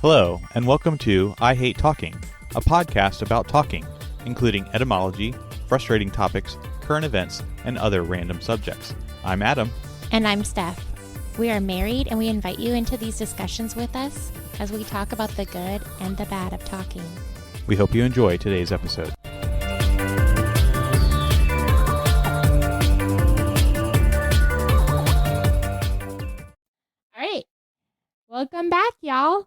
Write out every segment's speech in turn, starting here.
Hello, and welcome to I Hate Talking, a podcast about talking, including etymology, frustrating topics, current events, and other random subjects. I'm Adam. And I'm Steph. We are married, and we invite you into these discussions with us as we talk about the good and the bad of talking. We hope you enjoy today's episode. All right. Welcome back, y'all.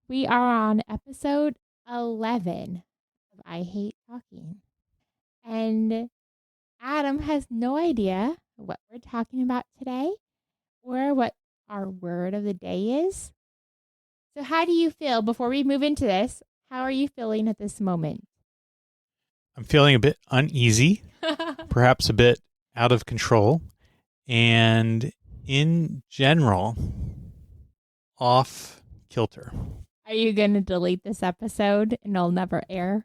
We are on episode 11 of I Hate Talking. And Adam has no idea what we're talking about today or what our word of the day is. So how do you feel before we move into this? How are you feeling at this moment? I'm feeling a bit uneasy, perhaps a bit out of control, and in general, off kilter. Are you going to delete this episode and it'll never air?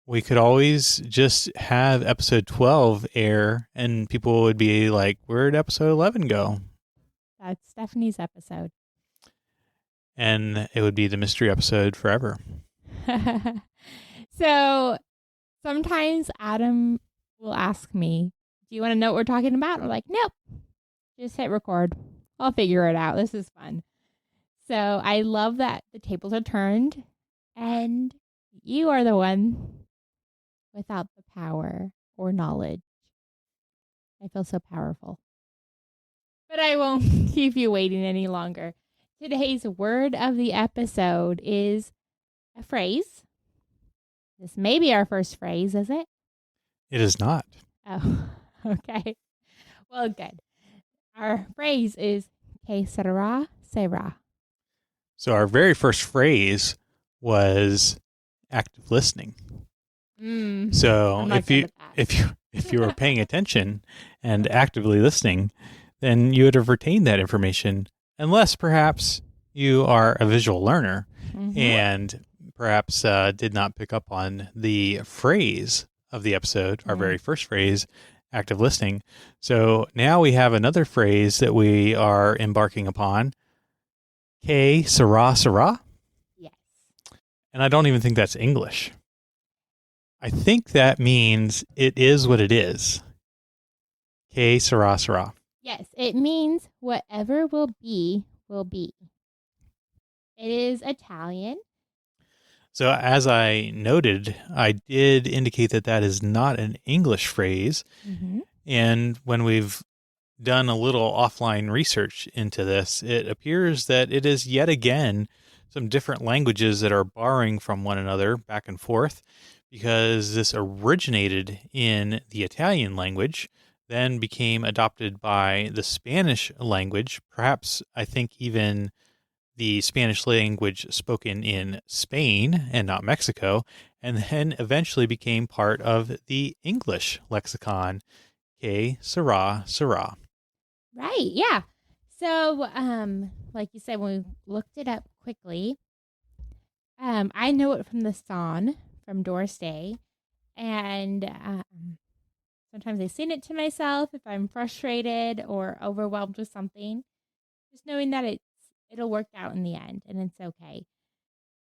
We could always just have episode 12 air and people would be like, where'd episode 11 go? That's Stephanie's episode. And it would be the mystery episode forever. So sometimes Adam will ask me, do you want to know what we're talking about? I'm like, nope, just hit record. I'll figure it out. This is fun. So I love that the tables are turned and you are the one without the power or knowledge. I feel so powerful. But I won't keep you waiting any longer. Today's word of the episode is a phrase. This may be our first phrase, is it? It is not. Oh, okay. Well, good. Our phrase is que sera, sera. So our very first phrase was active listening. So if you were paying attention and actively listening, then you would have retained that information, unless perhaps you are a visual learner and perhaps did not pick up on the phrase of the episode, our very first phrase, active listening. So now we have another phrase that we are embarking upon. Que sera, sera? Yes. And I don't even think that's English. I think that means it is what it is. Que sera, sera. Yes, it means whatever will be, will be. It is Italian. So as I noted, I did indicate that that is not an English phrase. Mm-hmm. And when we've done a little offline research into this, it appears that it is yet again some different languages that are borrowing from one another back and forth, because this originated in the Italian language, then became adopted by the Spanish language, perhaps I think even the Spanish language spoken in Spain and not Mexico, and then eventually became part of the English lexicon, que sera, sera. Right, yeah. So, like you said, when we looked it up quickly, I know it from the song from Doris Day, and sometimes I sing it to myself if I'm frustrated or overwhelmed with something, just knowing that it'll work out in the end, and it's okay.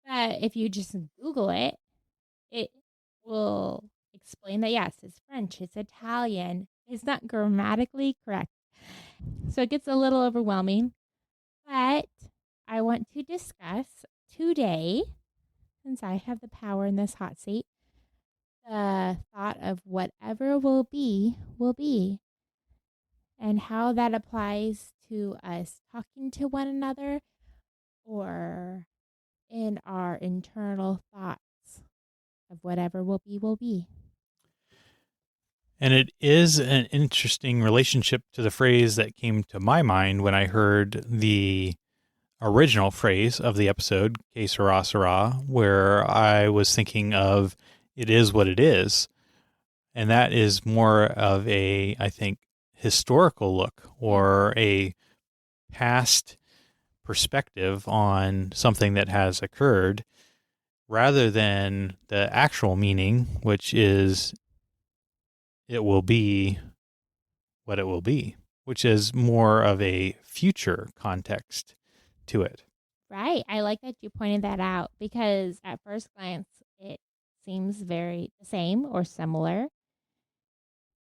But if you just Google it, it will explain that, yes, it's French, it's Italian, it's not grammatically correct. So it gets a little overwhelming, but I want to discuss today, since I have the power in this hot seat, the thought of whatever will be, and how that applies to us talking to one another or in our internal thoughts of whatever will be, will be. And it is an interesting relationship to the phrase that came to my mind when I heard the original phrase of the episode, que sera, sera, where I was thinking of it is what it is. And that is more of a, I think, historical look or a past perspective on something that has occurred, rather than the actual meaning, which is it will be what it will be, which is more of a future context to it. Right. I like that you pointed that out because at first glance, it seems very the same or similar.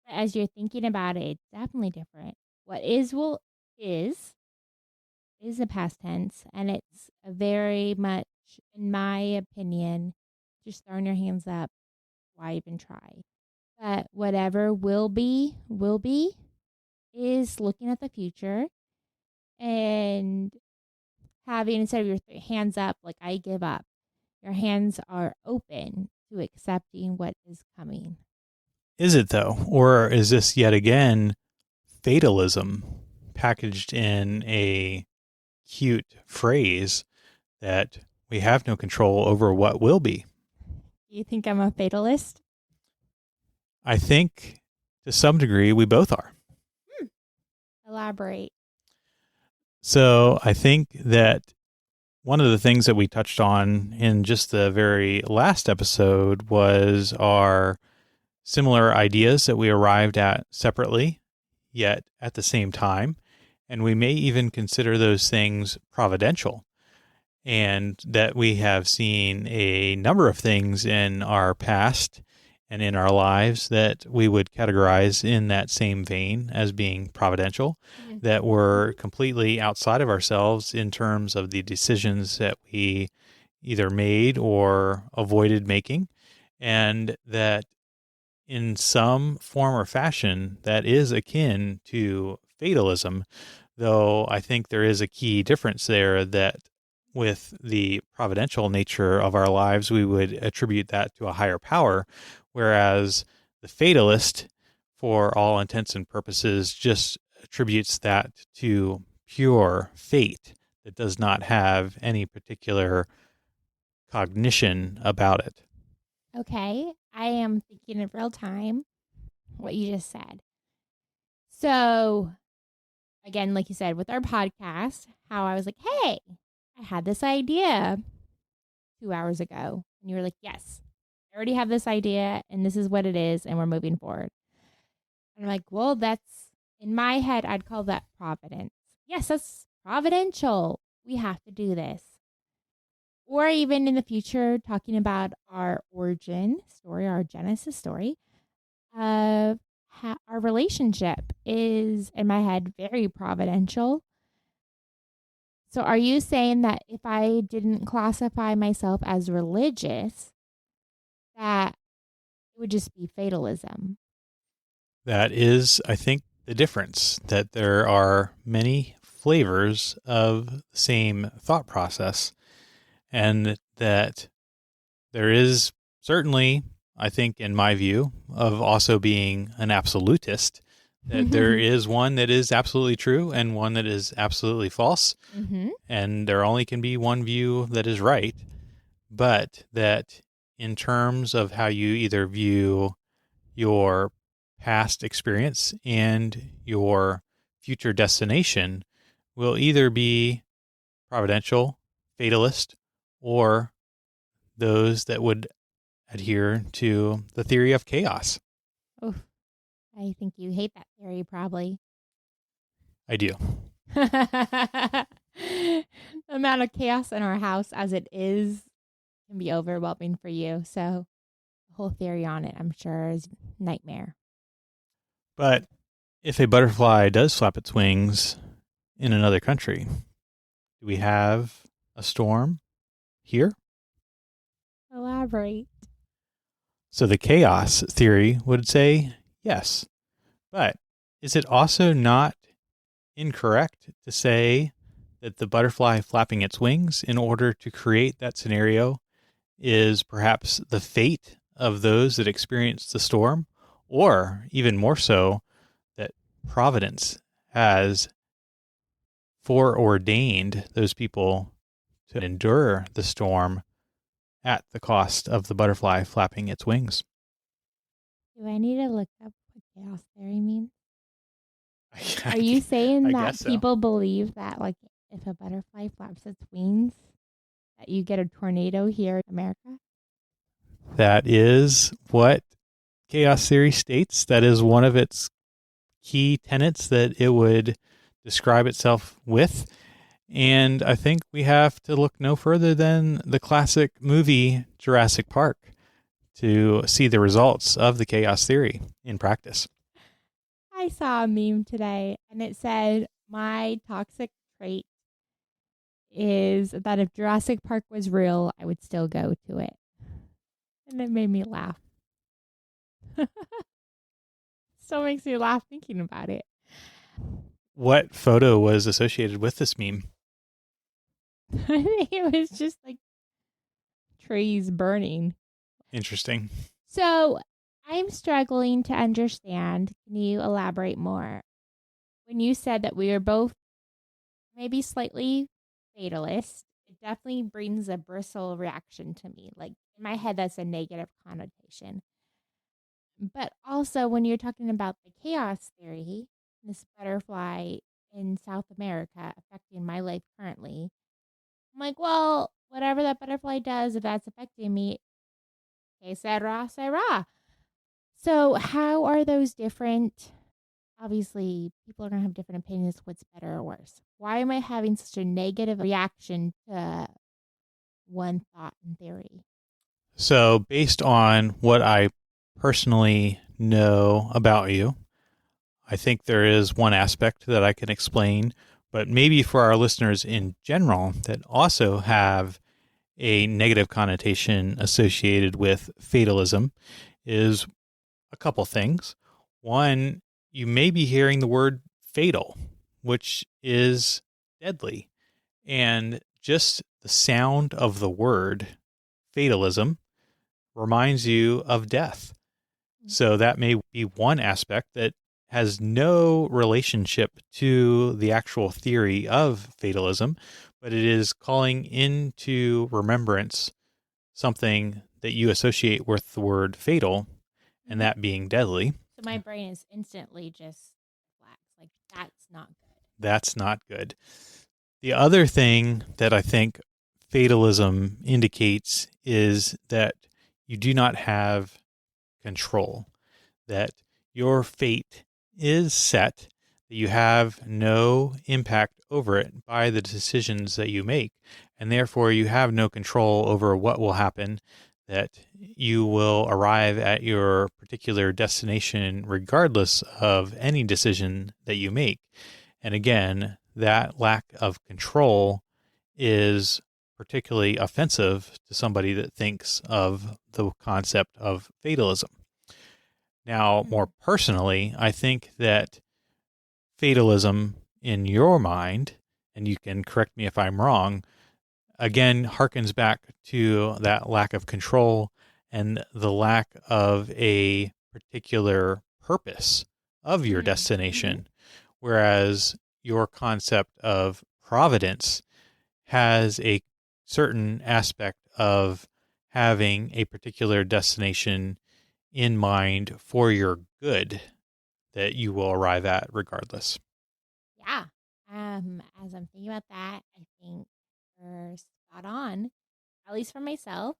But as you're thinking about it, it's definitely different. What is will is a past tense, and it's a very much, in my opinion, just throwing your hands up. Why even try? But whatever will be, is looking at the future and having, instead of your hands up, like I give up, your hands are open to accepting what is coming. Is it though? Or is this yet again fatalism packaged in a cute phrase that we have no control over what will be? Do you think I'm a fatalist? I think to some degree we both are. Elaborate. So I think that one of the things that we touched on in just the very last episode was our similar ideas that we arrived at separately, yet at the same time. And we may even consider those things providential. And that we have seen a number of things in our past and in our lives that we would categorize in that same vein as being providential, that were completely outside of ourselves in terms of the decisions that we either made or avoided making, and that in some form or fashion that is akin to fatalism, though I think there is a key difference there that with the providential nature of our lives, we would attribute that to a higher power, whereas the fatalist, for all intents and purposes, just attributes that to pure fate that does not have any particular cognition about it. Okay. I am thinking in real time what you just said. So, again, like you said, with our podcast, how I was like, hey, I had this idea 2 hours ago. And you were like, yes, I already have this idea and this is what it is. And we're moving forward. And I'm like, well, that's in my head, I'd call that providence. Yes, that's providential. We have to do this. Or even in the future, talking about our origin story, our Genesis story of our relationship is, in my head, very providential. So are you saying that if I didn't classify myself as religious, that it would just be fatalism? That is, I think, the difference, that there are many flavors of the same thought process, and that there is certainly, I think, in my view, of also being an absolutist, that there is one that is absolutely true and one that is absolutely false, and there only can be one view that is right, but that in terms of how you either view your past experience and your future destination will either be providential, fatalist, or those that would adhere to the theory of chaos. Oh, I think you hate that theory, probably. I do. The amount of chaos in our house as it is can be overwhelming for you. So the whole theory on it, I'm sure, is nightmare. But if a butterfly does flap its wings in another country, do we have a storm here? Elaborate. So the chaos theory would say yes. But is it also not incorrect to say that the butterfly flapping its wings in order to create that scenario is perhaps the fate of those that experience the storm? Or even more so, that Providence has foreordained those people to endure the storm at the cost of the butterfly flapping its wings. Do I need to look up what chaos theory means? Are you saying that people believe that, like, if a butterfly flaps its wings, that you get a tornado here in America? That is what chaos theory states. That is one of its key tenets that it would describe itself with. And I think we have to look no further than the classic movie Jurassic Park to see the results of the chaos theory in practice. I saw a meme today and it said, my toxic trait is that if Jurassic Park was real, I would still go to it. And it made me laugh. Still makes me laugh thinking about it. What photo was associated with this meme? I think it was just like trees burning. Interesting. So I'm struggling to understand. Can you elaborate more? When you said that we were both maybe slightly fatalist, it definitely brings a bristle reaction to me. Like in my head, that's a negative connotation. But also, when you're talking about the chaos theory, this butterfly in South America affecting my life currently, I'm like, well, whatever that butterfly does, if that's affecting me, que sera, sera. So, how are those different? Obviously, people are going to have different opinions what's better or worse. Why am I having such a negative reaction to one thought and theory? So, based on what I personally know about you, I think there is one aspect that I can explain, but maybe for our listeners in general that also have a negative connotation associated with fatalism is a couple things. One, you may be hearing the word fatal, which is deadly. And just the sound of the word fatalism reminds you of death. So that may be one aspect that has no relationship to the actual theory of fatalism, but it is calling into remembrance something that you associate with the word fatal, and Mm-hmm. that being deadly. So my brain is instantly just flags. Like, that's not good. That's not good. The other thing that I think fatalism indicates is that you do not have control, that your fate is set, that you have no impact over it by the decisions that you make, and therefore you have no control over what will happen, that you will arrive at your particular destination regardless of any decision that you make. And again, that lack of control is particularly offensive to somebody that thinks of the concept of fatalism. Now, more Mm. personally, I think that fatalism in your mind, and you can correct me if I'm wrong, again harkens back to that lack of control and the lack of a particular purpose of your Mm-hmm. destination. Whereas your concept of providence has a certain aspect of having a particular destination in mind for your good that you will arrive at regardless. Yeah. As I'm thinking about that, I think we're spot on, at least for myself.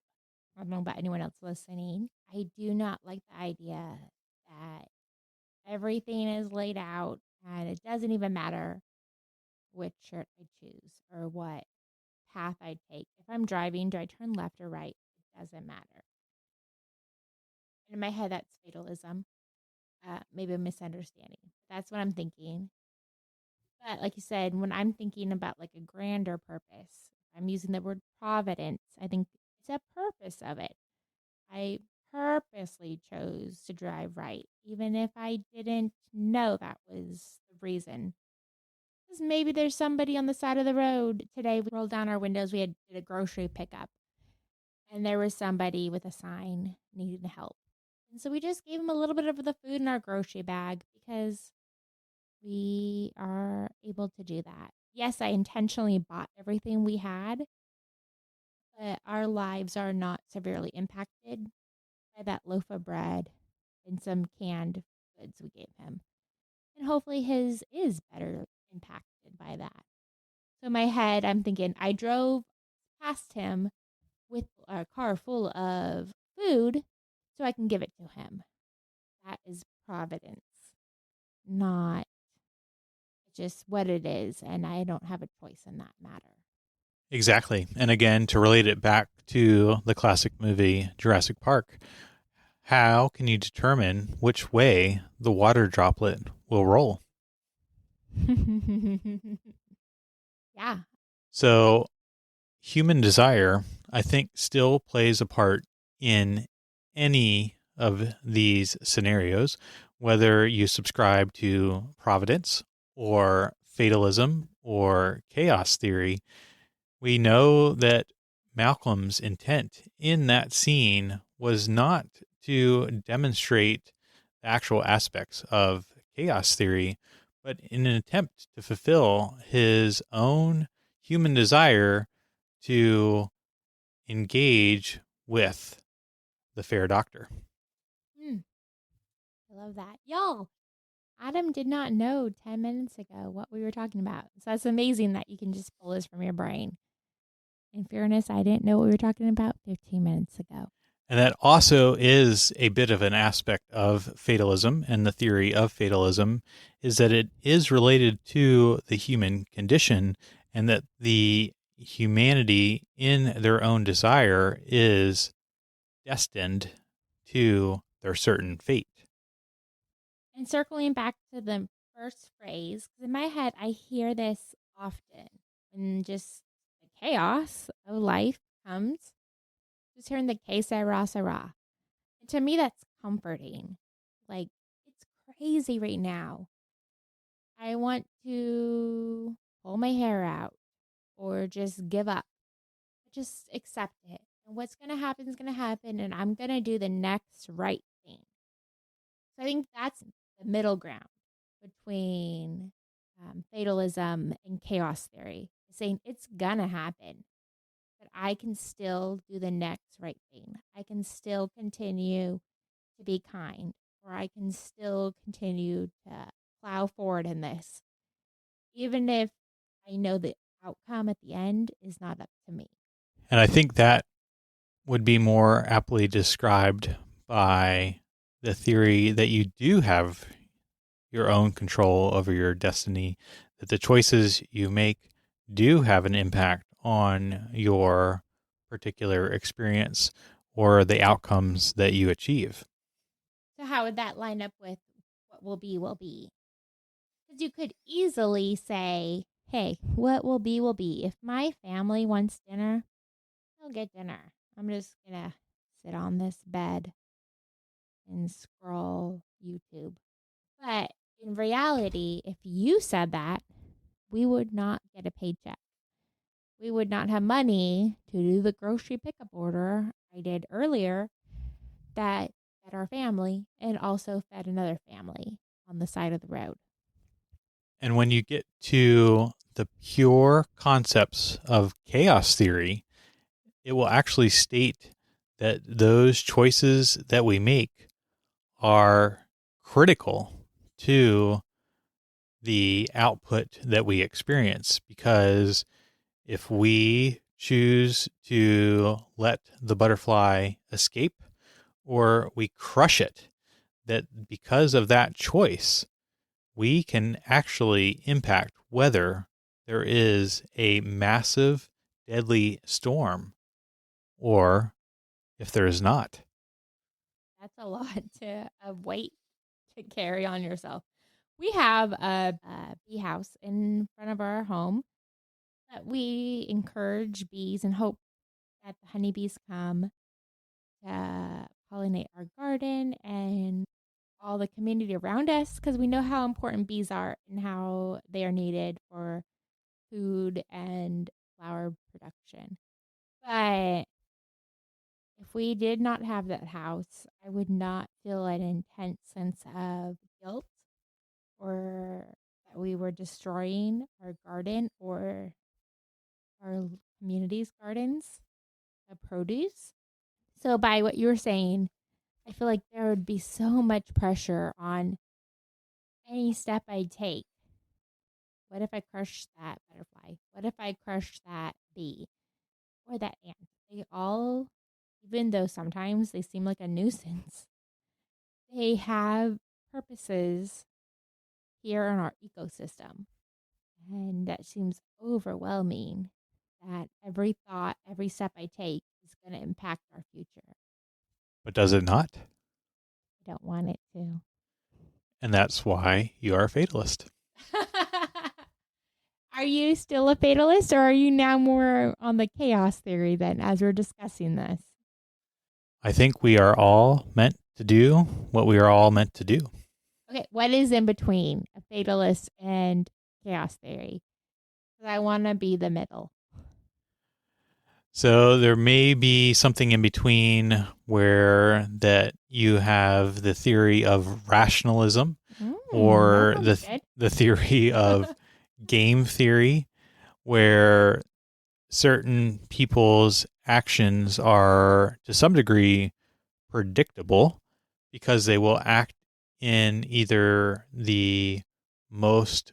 I don't know about anyone else listening. I do not like the idea that everything is laid out and it doesn't even matter which shirt I choose or what path I take. If I'm driving, do I turn left or right? It doesn't matter. In my head, that's fatalism. Maybe a misunderstanding. That's what I'm thinking. But like you said, when I'm thinking about like a grander purpose, I'm using the word providence. I think it's a purpose of it. I purposely chose to drive right, even if I didn't know that was the reason. Because maybe there's somebody on the side of the road. Today, we rolled down our windows. We did a grocery pickup, and there was somebody with a sign needing help. And so we just gave him a little bit of the food in our grocery bag because we are able to do that. Yes, I intentionally bought everything we had, but our lives are not severely impacted by that loaf of bread and some canned goods we gave him. And hopefully his is better impacted by that. So in my head, I'm thinking I drove past him with a car full of food so I can give it to him. That is providence, not just what it is, and I don't have a choice in that matter. Exactly. And again, to relate it back to the classic movie Jurassic Park, how can you determine which way the water droplet will roll? Yeah. So, human desire, I think, still plays a part in any of these scenarios, whether you subscribe to providence or fatalism or chaos theory. We know that Malcolm's intent in that scene was not to demonstrate the actual aspects of chaos theory, but in an attempt to fulfill his own human desire to engage with the fair doctor. Mm, I love that. Y'all, Adam did not know 10 minutes ago what we were talking about. So that's amazing that you can just pull this from your brain. In fairness, I didn't know what we were talking about 15 minutes ago. And that also is a bit of an aspect of fatalism, and the theory of fatalism is that it is related to the human condition, and that the humanity in their own desire is destined to their certain fate. And circling back to the first phrase, because in my head, I hear this often when just the chaos of life comes. Just hearing the que sera, sera. And to me, that's comforting. Like, it's crazy right now. I want to pull my hair out or just give up. Just accept it. And what's going to happen is going to happen, and I'm going to do the next right thing. So I think that's the middle ground between fatalism and chaos theory, saying it's going to happen, but I can still do the next right thing. I can still continue to be kind, or I can still continue to plow forward in this, even if I know the outcome at the end is not up to me. And I think that would be more aptly described by the theory that you do have your own control over your destiny, that the choices you make do have an impact on your particular experience or the outcomes that you achieve. So, how would that line up with what will be, will be? Because you could easily say, hey, what will be, will be. If my family wants dinner, they'll get dinner. I'm just going to sit on this bed and scroll YouTube. But in reality, if you said that, we would not get a paycheck. We would not have money to do the grocery pickup order I did earlier that fed our family and also fed another family on the side of the road. And when you get to the pure concepts of chaos theory, it will actually state that those choices that we make are critical to the output that we experience, because if we choose to let the butterfly escape or we crush it, that because of that choice, we can actually impact whether there is a massive, deadly storm or if there is not. That's a lot to weight to carry on yourself. We have a bee house in front of our home that we encourage bees and hope that the honeybees come to pollinate our garden and all the community around us, because we know how important bees are and how they are needed for food and flower production. But if we did not have that house, I would not feel an intense sense of guilt or that we were destroying our garden or our community's gardens of produce. So, by what you were saying, I feel like there would be so much pressure on any step I take. What if I crush that butterfly? What if I crush that bee or that ant? They all, even though sometimes they seem like a nuisance, they have purposes here in our ecosystem. And that seems overwhelming that every thought, every step I take is going to impact our future. But does it not? I don't want it to. And that's why you are a fatalist. Are you still a fatalist, or are you now more on the chaos theory then as we're discussing this? I think we are all meant to do what we are all meant to do. Okay, what is in between a fatalist and chaos theory? Because I want to be the middle. So there may be something in between where that you have the theory of rationalism or the theory of game theory, where certain people's actions are to some degree predictable because they will act in either the most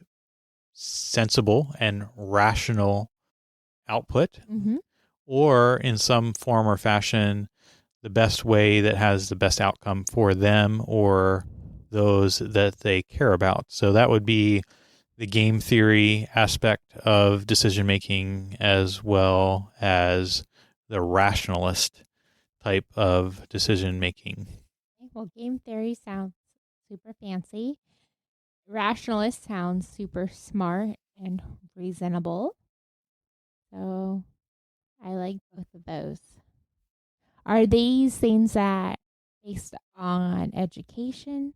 sensible and rational output or in some form or fashion the best way that has the best outcome for them or those that they care about. So that would be the game theory aspect of decision making as well as the rationalist type of decision making. Well, game theory sounds super fancy. Rationalist sounds super smart and reasonable. So I like both of those. Are these things that based on education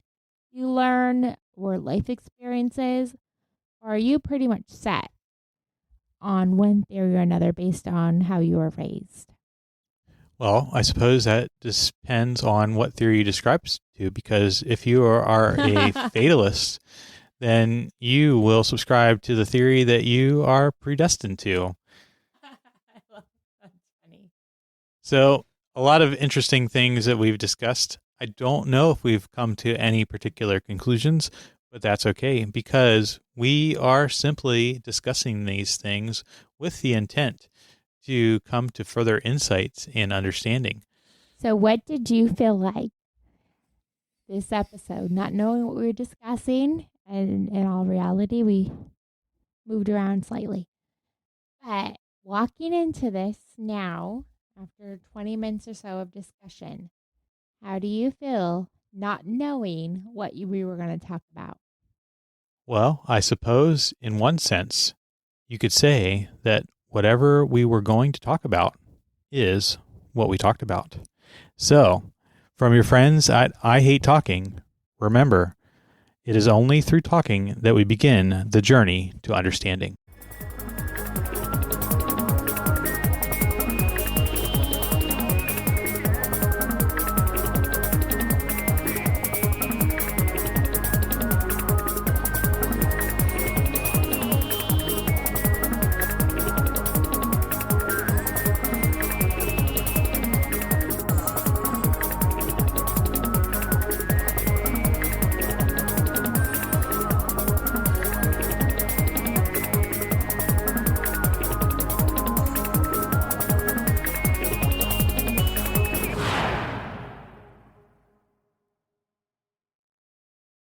you learn or life experiences? Or are you pretty much set on one theory or another based on how you were raised? Well, I suppose that depends on what theory you describe to, because if you are a fatalist, then you will subscribe to the theory that you are predestined to. That's funny. So, a lot of interesting things that we've discussed. I don't know if we've come to any particular conclusions, but that's okay because we are simply discussing these things with the intent to come to further insights and understanding. So, what did you feel like this episode, not knowing what we were discussing? And in all reality, we moved around slightly. But walking into this now, after 20 minutes or so of discussion, how do you feel not knowing what we were going to talk about? Well, I suppose in one sense, you could say that whatever we were going to talk about is what we talked about. So, from your friends at I Hate Talking, remember, it is only through talking that we begin the journey to understanding.